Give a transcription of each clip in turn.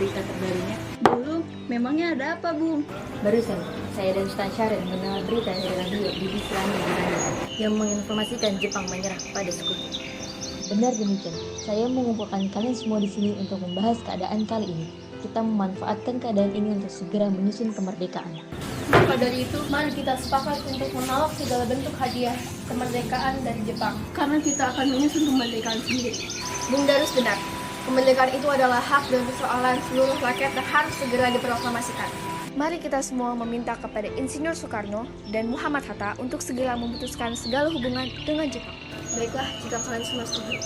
berita terbarunya? Belum, memangnya ada apa, Bung? Barusan, saya dan Ustaz Syarif mendengar berita dari radio BBC London yang menginformasikan Jepang menyerah pada sekutu. Benar demikian, saya mengumpulkan kalian semua di sini untuk membahas keadaan kali ini. Kita memanfaatkan keadaan ini untuk segera menyusun kemerdekaan. Maka dari itu, mari kita sepakat untuk menolak segala bentuk hadiah kemerdekaan dari Jepang. Karena kita akan menyusun kemerdekaan sendiri. Bung Darus benar, kemerdekaan itu adalah hak dan persoalan seluruh rakyat dan harus segera diproklamasikan. Mari kita semua meminta kepada Insinyur Soekarno dan Muhammad Hatta untuk segera memutuskan segala hubungan dengan Jepang. Baiklah, jika kalian semua setuju.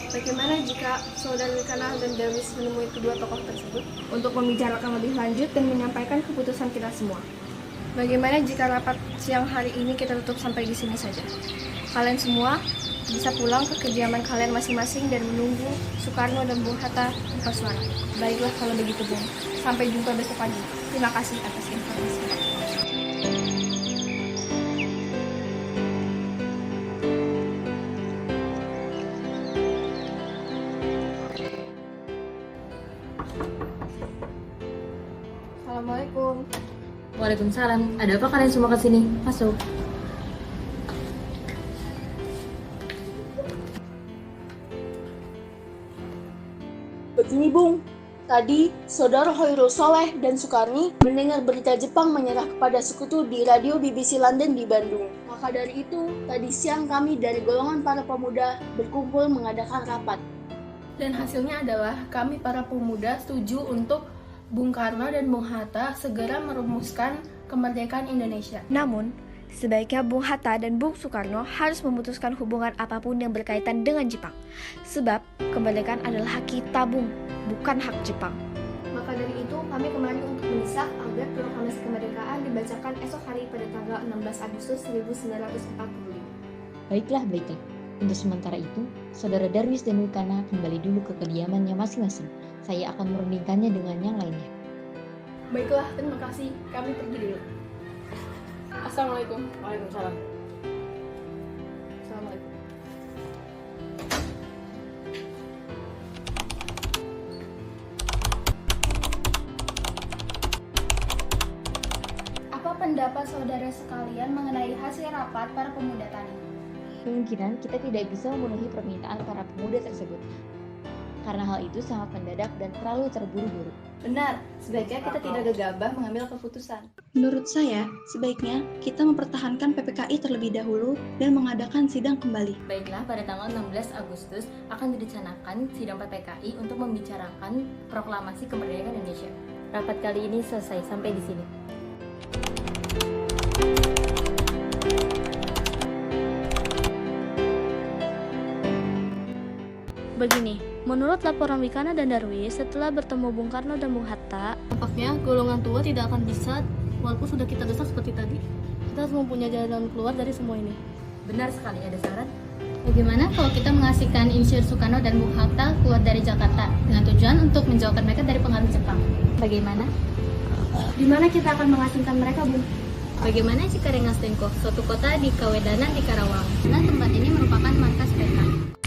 Bagaimana jika Saudara Wilkana dan Darwis menemui kedua tokoh tersebut untuk membicarakan lebih lanjut dan menyampaikan keputusan kita semua? Bagaimana jika rapat siang hari ini kita tutup sampai di sini saja? Kalian semua bisa pulang ke kediaman kalian masing-masing dan menunggu Soekarno dan Bung Hatta bersuara. Baiklah kalau begitu, Bung. Sampai jumpa besok pagi. Terima kasih atas informasinya. Assalamualaikum. Waalaikumsalam, ada apa kalian semua kesini? Masuk. Begini, Bung. Tadi, Saudara Hoirul Soleh dan Sukarni mendengar berita Jepang menyerah kepada sekutu di radio BBC London di Bandung. Maka dari itu, tadi siang kami dari golongan para pemuda berkumpul mengadakan rapat. Dan hasilnya adalah kami para pemuda setuju untuk Bung Karno dan Bung Hatta segera merumuskan kemerdekaan Indonesia. Namun, sebaiknya Bung Hatta dan Bung Soekarno harus memutuskan hubungan apapun yang berkaitan dengan Jepang. Sebab, kemerdekaan adalah hak kita, Bung, bukan hak Jepang. Maka dari itu, kami kembali untuk mendesak agar proklamasi kemerdekaan dibacakan esok hari pada tanggal 16 Agustus 1945. Baiklah. Untuk sementara itu, Saudara Darwis dan Wilkana kembali dulu ke kediamannya masing-masing. Saya akan merundingkannya dengan yang lainnya. Baiklah, terima kasih. Kami pergi dulu. Assalamualaikum. Waalaikumsalam. Assalamualaikum. Apa pendapat saudara sekalian mengenai hasil rapat para pemuda tadi? Kemungkinan kita tidak bisa memenuhi permintaan para pemuda tersebut. Karena hal itu sangat mendadak dan terlalu terburu-buru. Benar, sebaiknya kita tidak gegabah mengambil keputusan. Menurut saya, sebaiknya kita mempertahankan PPKI terlebih dahulu dan mengadakan sidang kembali. Baiklah, pada tanggal 16 Agustus akan direncanakan sidang PPKI untuk membicarakan proklamasi kemerdekaan Indonesia. Rapat kali ini selesai sampai di sini. Begini, menurut laporan Wilkana dan Darwis, setelah bertemu Bung Karno dan Bung Hatta, Tampaknya golongan tua tidak akan bisa, walaupun sudah kita desak seperti tadi. Kita harus mempunyai jalan keluar dari semua ini. Benar sekali, ada saran? Bagaimana kalau kita mengasihkan Insinyur Soekarno dan Bung Hatta keluar dari Jakarta dengan tujuan untuk menjauhkan mereka dari pengaruh Jepang? Bagaimana? Di mana kita akan mengasingkan mereka, Bung? Bagaimana jika Rengas Dengklok, suatu kota di Kawedanan di Karawang? Karena tempat ini merupakan markas mereka.